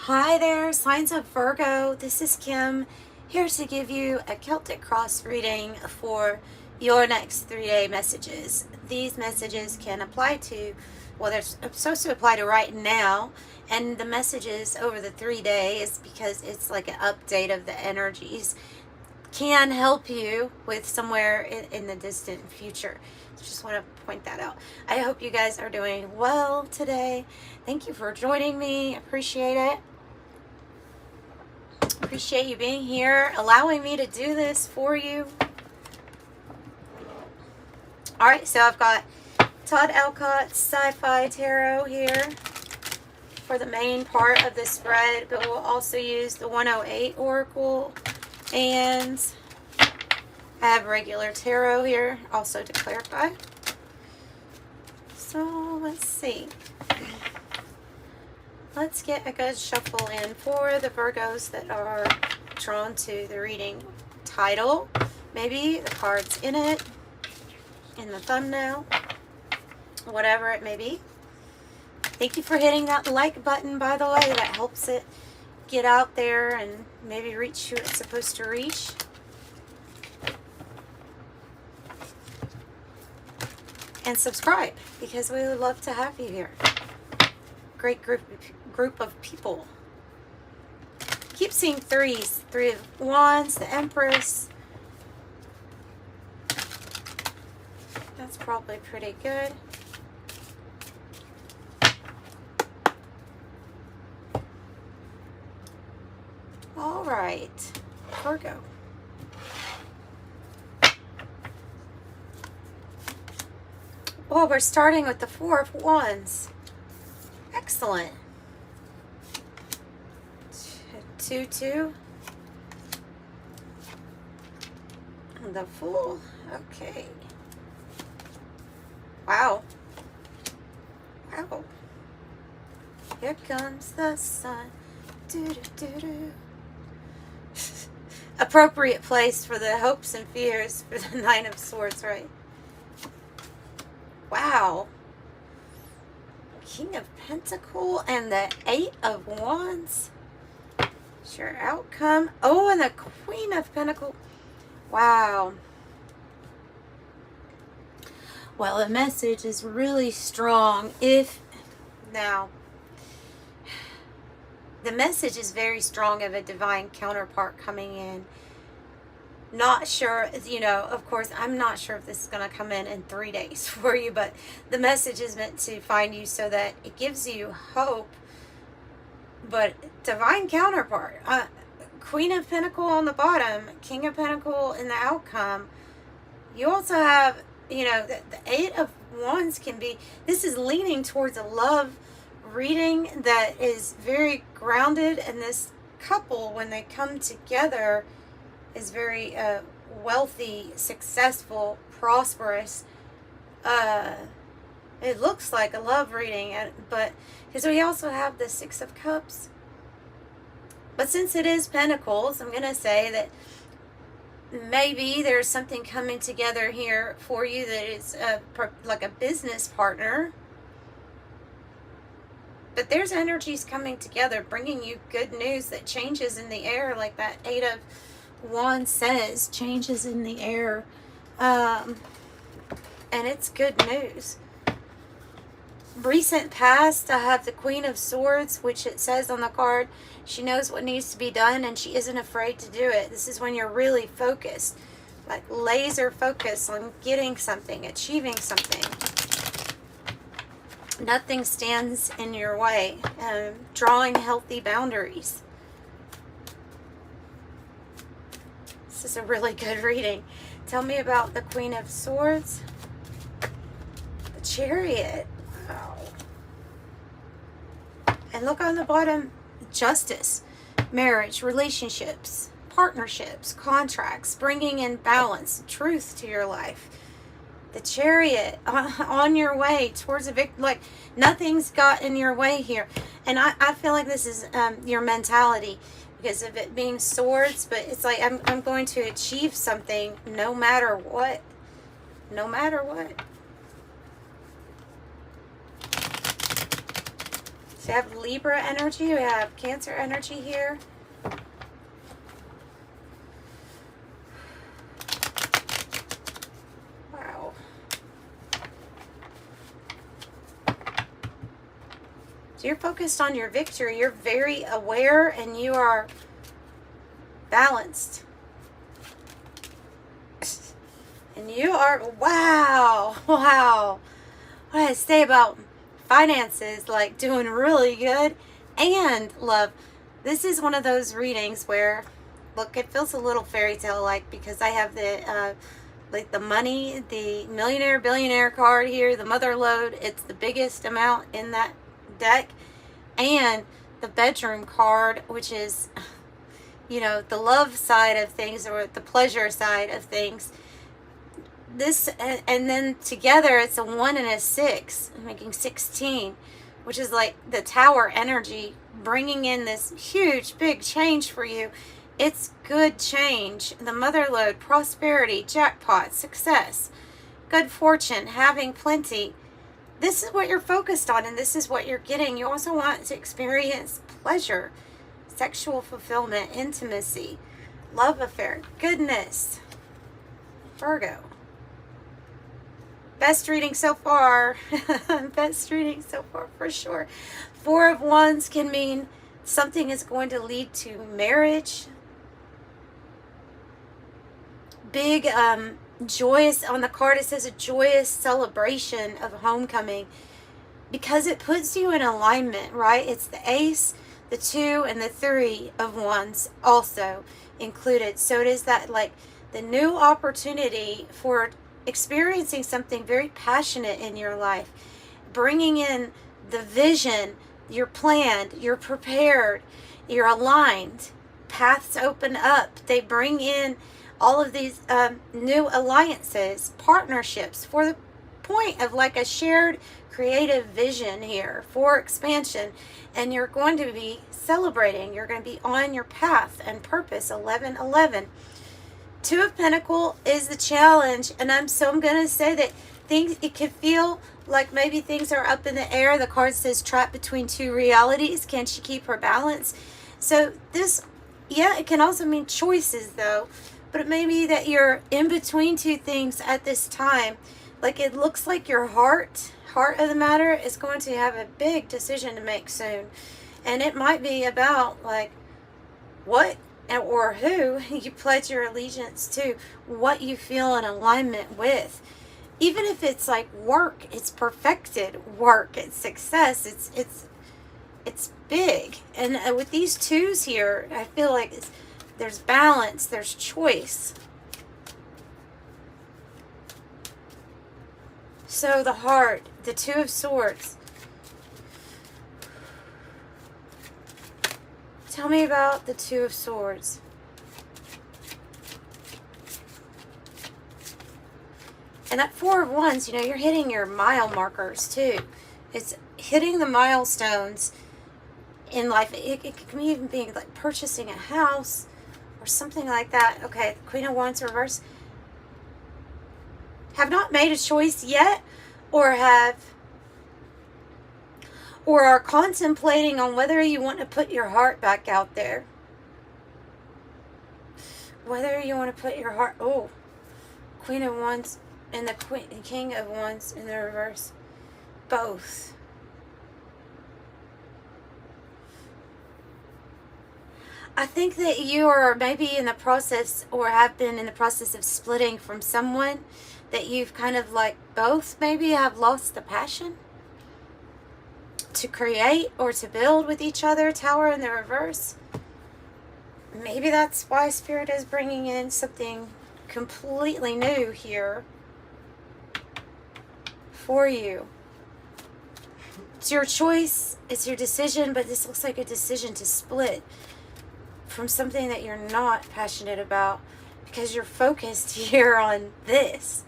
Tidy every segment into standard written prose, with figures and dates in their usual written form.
Hi there, signs of Virgo. This is Kim, here to give you a Celtic cross reading for your next 3-day messages. These messages can apply to, well, they're supposed to apply to right now, and the messages over the 3 days, because it's like an update of the energies, can help you with somewhere in the distant future. Just want to point that out. I hope you guys are doing well today. Thank you for joining me. Appreciate it. Appreciate you being here, allowing me to do this for you. Alright, so I've got Todd Alcott's Sci-Fi Tarot here for the main part of the spread, but we'll also use the 108 Oracle, and I have regular tarot here also to clarify. So let's see. Let's get a good shuffle in for the Virgos that are drawn to the reading title. Maybe the cards in it, in the thumbnail, whatever it may be. Thank you for hitting that like button, by the way. That helps it get out there and maybe reach who it's supposed to reach. And subscribe, because we would love to have you here. Great group of people. Keep seeing threes. 3 of Wands, the Empress. That's probably pretty good. All right, Virgo. Well, we're starting with the 4 of Wands. Excellent. 2-2. The Fool. Okay. Wow. Wow. Here comes the sun. Do-do-do-do. Appropriate place for the hopes and fears for the 9 of Swords, right? Wow. King of Pentacles and the 8 of Wands. Sure outcome. Oh, and the Queen of Pentacles. Wow. Well, the message is really strong. Now, the message is very strong of a divine counterpart coming in. Not sure, of course, I'm not sure if this is going to come in 3 days for you, but the message is meant to find you so that it gives you hope. But divine counterpart, Queen of Pentacles on the bottom, King of Pentacles in the outcome. You also have, the 8 of Wands can be, this is leaning towards a love reading that is very grounded, and this couple, when they come together, is very wealthy, successful, prosperous. It looks like a love reading, but because we also have the 6 of Cups. But since it is Pentacles, I'm going to say that maybe there's something coming together here for you that is like a business partner. But there's energies coming together, bringing you good news that changes in the air, like that 8 of Wands says, changes in the air. And it's good news. Recent past, I have the Queen of Swords, which it says on the card, she knows what needs to be done and she isn't afraid to do it. This is when you're really focused, like laser focused on getting something, achieving something. Nothing stands in your way. Drawing healthy boundaries. This is a really good reading. Tell me about the Queen of Swords. The Chariot. Wow. And look on the bottom, justice, marriage, relationships, partnerships, contracts, bringing in balance, truth to your life. The Chariot, on your way towards a victory. Like, nothing's got in your way here. And I feel like this is your mentality because of it being swords. But it's like, I'm going to achieve something no matter what. No matter what. So we have Libra energy, we have Cancer energy here. Wow. So you're focused on your victory. You're very aware and you are balanced. And you are, wow, wow. What I say about finances, like doing really good, and love. This is one of those readings where, look, it feels a little fairy tale like, because I have the like the money, the millionaire billionaire card here, the mother lode. It's the biggest amount in that deck, and the bedroom card, which is, you know, the love side of things, or the pleasure side of things. This, and then together it's a 1 and a 6, making 16, which is like the tower energy, bringing in this huge big change for you. It's good change. The mother lode, prosperity, jackpot, success, good fortune, having plenty. This is what you're focused on, and this is what you're getting. You also want to experience pleasure, sexual fulfillment, intimacy, love affair, goodness. Virgo. Best reading so far. Best reading so far for sure. 4 of Wands can mean something is going to lead to marriage. Big, joyous, on the card it says a joyous celebration of homecoming, because it puts you in alignment, right? It's the Ace, the 2, and the 3 of Wands also included. So it is that, like, the new opportunity for experiencing something very passionate in your life, bringing in the vision. You're planned, you're prepared, you're aligned, paths open up. They bring in all of these new alliances, partnerships, for the point of like a shared creative vision here for expansion. And you're going to be celebrating, you're going to be on your path and purpose. 11-11. 2 of Pentacles is the challenge, and I'm going to say that things, it can feel like maybe things are up in the air. The card says trapped between 2 realities. Can she keep her balance? So this, yeah, it can also mean choices though, but it may be that you're in between 2 things at this time. Like, it looks like your heart of the matter is going to have a big decision to make soon, and it might be about like what or who you pledge your allegiance to, what you feel in alignment with. Even if it's like work, it's perfected work, it's success, it's big. And with these 2s here, I feel like there's balance, there's choice. So the heart, the 2 of Swords. Tell me about the 2 of Swords. And that 4 of Wands, you know, you're hitting your mile markers too. It's hitting the milestones in life. It can even be like purchasing a house or something like that. Okay, Queen of Wands reverse. Have not made a choice yet, or are contemplating on whether you want to put your heart back out there. Whether you want to put your heart, oh, Queen of Wands and the King of Wands in the reverse. Both. I think that you are maybe in the process, or have been in the process of splitting from someone that you've kind of like both maybe have lost the passion to create or to build with each other. Tower in the reverse. Maybe that's why Spirit is bringing in something completely new here for you. It's your choice, it's your decision, but this looks like a decision to split from something that you're not passionate about, because you're focused here on this.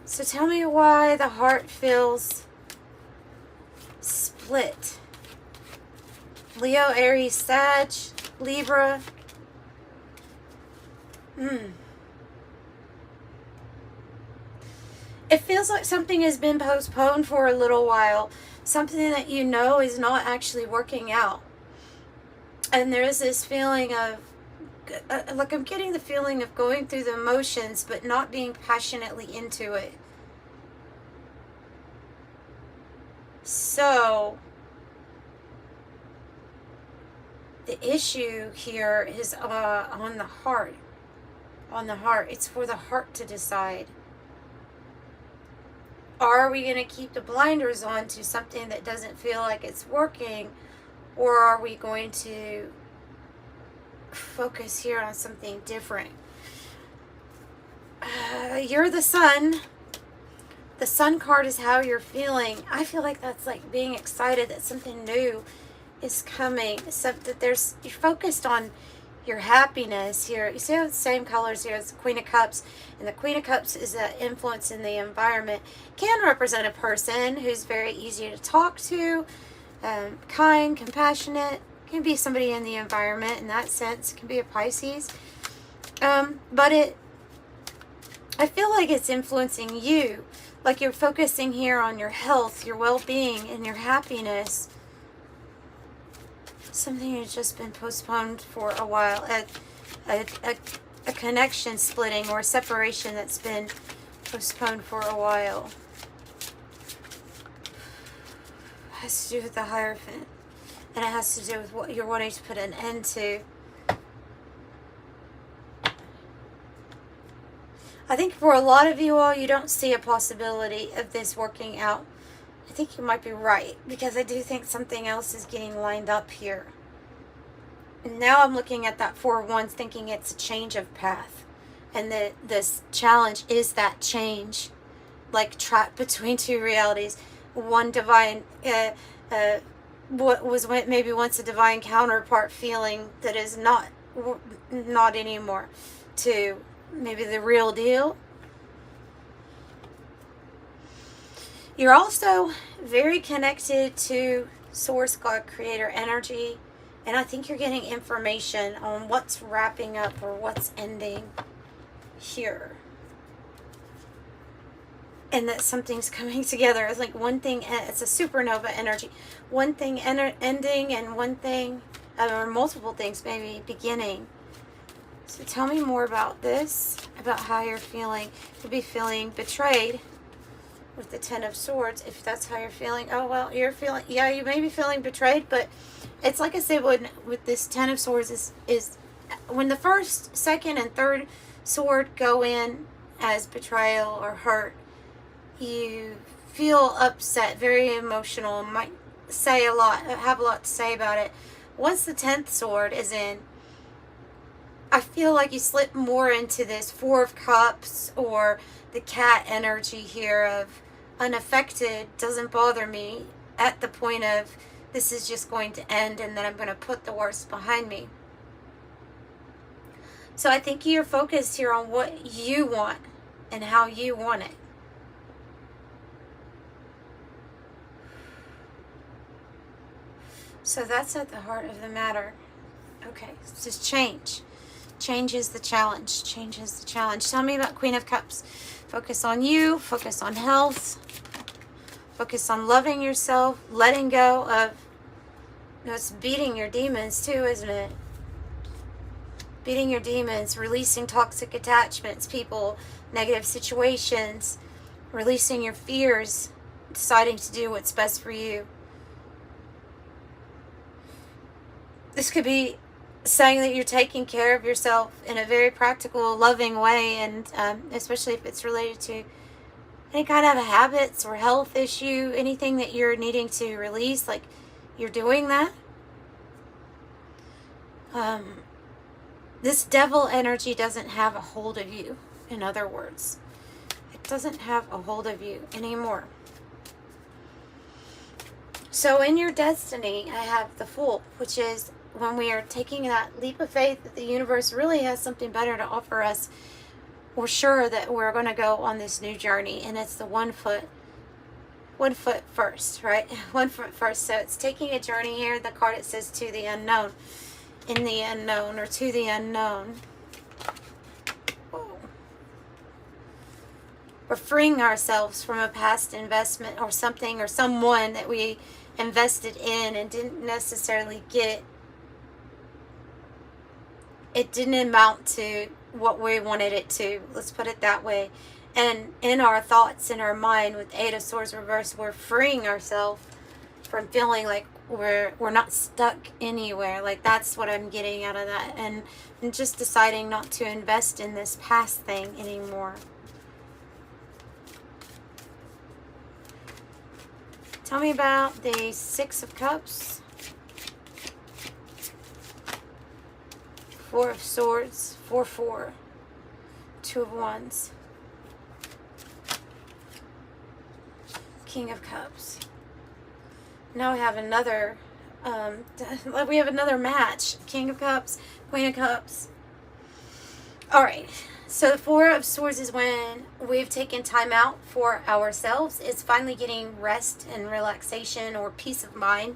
So tell me why the heart feels split. Leo, Aries, Sag, Libra. It feels like something has been postponed for a little while. Something that you know is not actually working out. And there is this feeling of, like I'm getting the feeling of going through the motions, but not being passionately into it. So, the issue here is on the heart. On the heart. It's for the heart to decide. Are we going to keep the blinders on to something that doesn't feel like it's working? Or are we going to focus here on something different? You're the sun. The sun card is how you're feeling. I feel like that's like being excited that something new is coming. Except that you're focused on your happiness here. You see how the same colors here as the Queen of Cups, and the Queen of Cups is an influence in the environment. Can represent a person who's very easy to talk to, kind, compassionate. Can be somebody in the environment in that sense. It can be a Pisces, but I feel like it's influencing you. Like you're focusing here on your health, your well-being, and your happiness. Something has just been postponed for a while. A connection splitting or a separation that's been postponed for a while. It has to do with the Hierophant. And it has to do with what you're wanting to put an end to. I think for a lot of you all, you don't see a possibility of this working out. I think you might be right, because I do think something else is getting lined up here. And now I'm looking at that Four of Wands thinking it's a change of path. And that this challenge is that change. Like trapped between two realities. One divine, what was maybe once a divine counterpart feeling that is not anymore, to maybe the real deal. You're also very connected to Source, God, Creator energy. And I think you're getting information on what's wrapping up or what's ending here. And that something's coming together. It's like one thing, it's a supernova energy. One thing ending and one thing, or multiple things maybe beginning. So tell me more about this, about how you're feeling. You could be feeling betrayed with the Ten of Swords, if that's how you're feeling. Oh, well, you're feeling, yeah, you may be feeling betrayed, but it's like I said, with this Ten of Swords is when the first, second, and third sword go in as betrayal or hurt, you feel upset, very emotional, might say a lot, have a lot to say about it. Once the 10th sword is in, I feel like you slip more into this Four of Cups or the cat energy here of unaffected, doesn't bother me, at the point of this is just going to end and then I'm going to put the worst behind me. So I think you're focused here on what you want and how you want it. So that's at the heart of the matter. Okay, it's just change. Change is the challenge. Change is the challenge. Tell me about Queen of Cups. Focus on you. Focus on health. Focus on loving yourself. Letting go of... it's beating your demons too, isn't it? Beating your demons. Releasing toxic attachments, people, negative situations. Releasing your fears. Deciding to do what's best for you. This could be saying that you're taking care of yourself in a very practical, loving way, and especially if it's related to any kind of habits or health issue, anything that you're needing to release, like you're doing that. This devil energy doesn't have a hold of you, in other words. It doesn't have a hold of you anymore. So in your destiny, I have the Fool, which is when we are taking that leap of faith that the universe really has something better to offer us. We're sure that we're going to go on this new journey, and it's the 1 foot first, right? 1 foot first. So it's taking a journey here. The card, it says to the unknown, in the unknown, or to the unknown. Whoa. We're freeing ourselves from a past investment or something or someone that we invested in and didn't necessarily get. It didn't amount to what we wanted it to. Let's put it that way. And in our thoughts, in our mind, with Eight of Swords reversed, we're freeing ourselves from feeling like we're not stuck anywhere. Like, that's what I'm getting out of that. And just deciding not to invest in this past thing anymore. Tell me about the Six of Cups. Four of Swords. 4-4. Two of Wands. King of Cups. Now we have another match. King of Cups, Queen of Cups. Alright, so the Four of Swords is when we've taken time out for ourselves. It's finally getting rest and relaxation or peace of mind.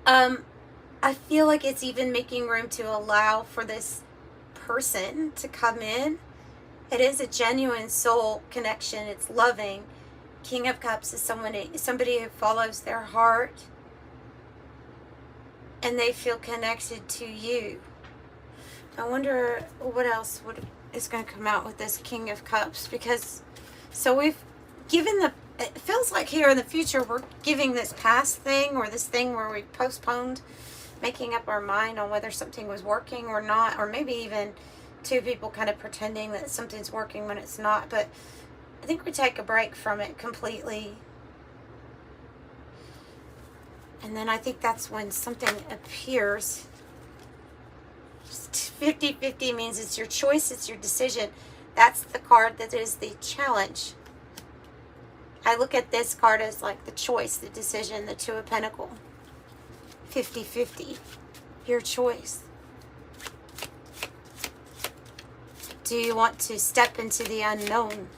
I feel like it's even making room to allow for this person to come in. It is a genuine soul connection. It's loving. King of Cups is somebody who follows their heart and they feel connected to you. I wonder what else is going to come out with this King of Cups, because so we've given it feels like here in the future we're giving this past thing or this thing where we postponed making up our mind on whether something was working or not, or maybe even two people kind of pretending that something's working when it's not, but I think we take a break from it completely. And then I think that's when something appears. 50-50 means it's your choice, it's your decision. That's the card that is the challenge. I look at this card as like the choice, the decision, the Two of Pentacles. 50-50. Your choice. Do you want to step into the unknown?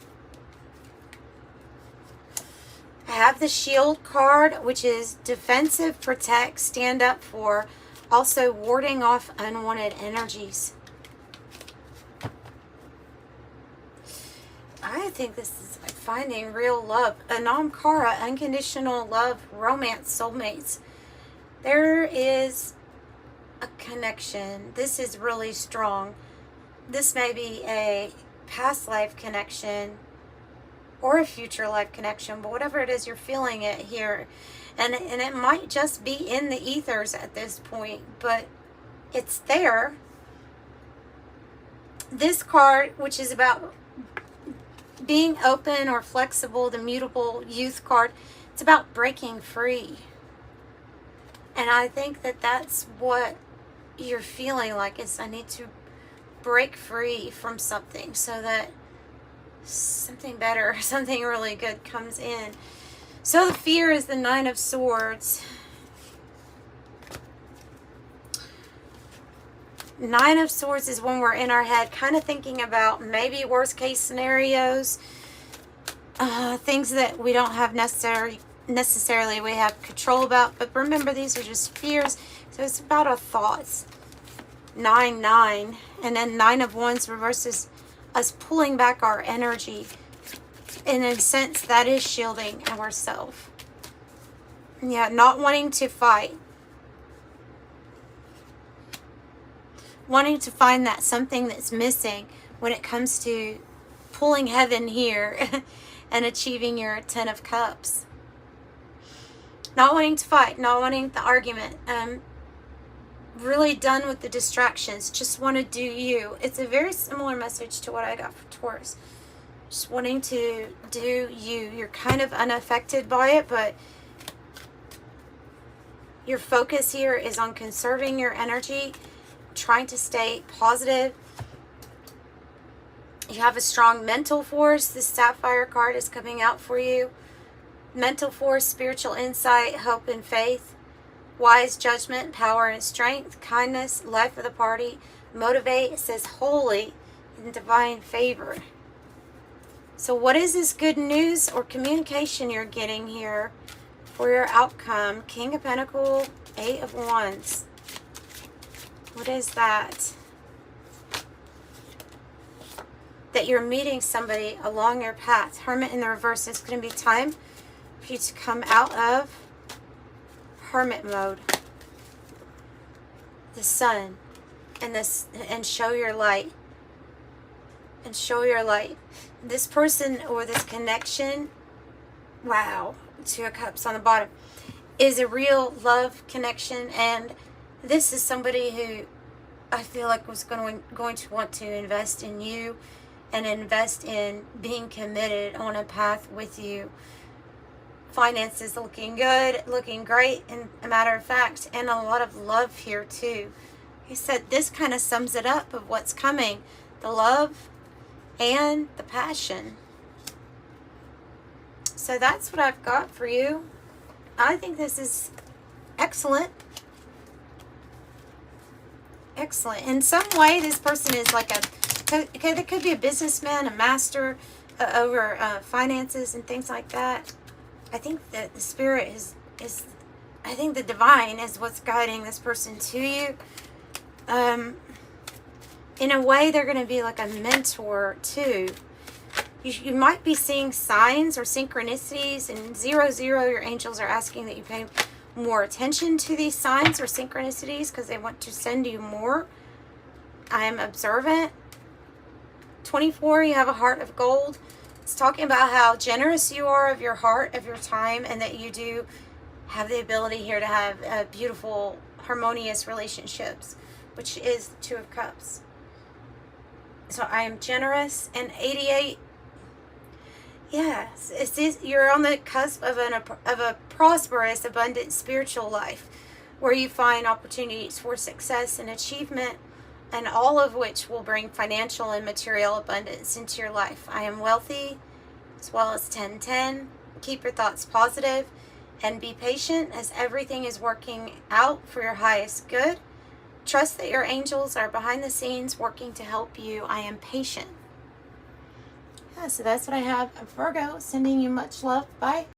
I have the Shield card, which is defensive, protect, stand up for, also warding off unwanted energies. I think this is like finding real love. Anamkara, unconditional love, romance, soulmates. There is a connection. This is really strong. This may be a past life connection or a future life connection, but whatever it is, you're feeling it here. And it might just be in the ethers at this point, but it's there. This card, which is about being open or flexible, the mutable youth card, it's about breaking free. And I think that that's what you're feeling like, is I need to break free from something so that something better, something really good comes in. So the fear is the Nine of Swords. Nine of Swords is when we're in our head kind of thinking about maybe worst case scenarios, things that we don't have necessarily we have control about. But remember, these are just fears. So it's about our thoughts. 9-9. And then Nine of Wands reverses us pulling back our energy. And in a sense, that is shielding ourselves. Yeah, not wanting to fight. Wanting to find that something that's missing when it comes to pulling heaven here and achieving your 10 of Cups. Not wanting to fight, not wanting the argument. Really done with the distractions. Just want to do you. It's a very similar message to what I got for Taurus. Just wanting to do you. You're kind of unaffected by it, but your focus here is on conserving your energy, trying to stay positive. You have a strong mental force. This Sapphire card is coming out for you. Mental force, spiritual insight, hope and faith, wise judgment, power and strength, kindness, life of the party, motivate. It says holy and divine favor. So what is this good news or communication you're getting here for your outcome? King of Pentacles, Eight of Wands. What is that? that you're meeting somebody along your path. Hermit in the reverse. It's going to be time for you to come out of hermit mode. The sun and show your light. And show your light. This person or this connection, wow, Two of Cups on the bottom, is a real love connection. And this is somebody who I feel like was going to want to invest in you and invest in being committed on a path with you. Finances looking good, looking great, and a matter of fact, and a lot of love here too. He said this kind of sums it up of what's coming. The love and the passion. So that's what I've got for you. I think this is excellent. Excellent. In some way, this person is like it could be a businessman, a master over finances and things like that. I think that the spirit is I think the divine is what's guiding this person to you. In a way, they're going to be like a mentor too. You might be seeing signs or synchronicities. And 0, your angels are asking that you pay more attention to these signs or synchronicities because they want to send you more. I am observant. 24, you have a heart of gold. It's talking about how generous you are of your heart, of your time, and that you do have the ability here to have beautiful, harmonious relationships, which is Two of Cups. So I am generous. And 88, yes, you're on the cusp of a prosperous, abundant spiritual life where you find opportunities for success and achievement, and all of which will bring financial and material abundance into your life. I am wealthy, as well as 10-10. Keep your thoughts positive and be patient as everything is working out for your highest good. Trust that your angels are behind the scenes working to help you. I am patient. Yeah, so that's what I have. Virgo, sending you much love. Bye.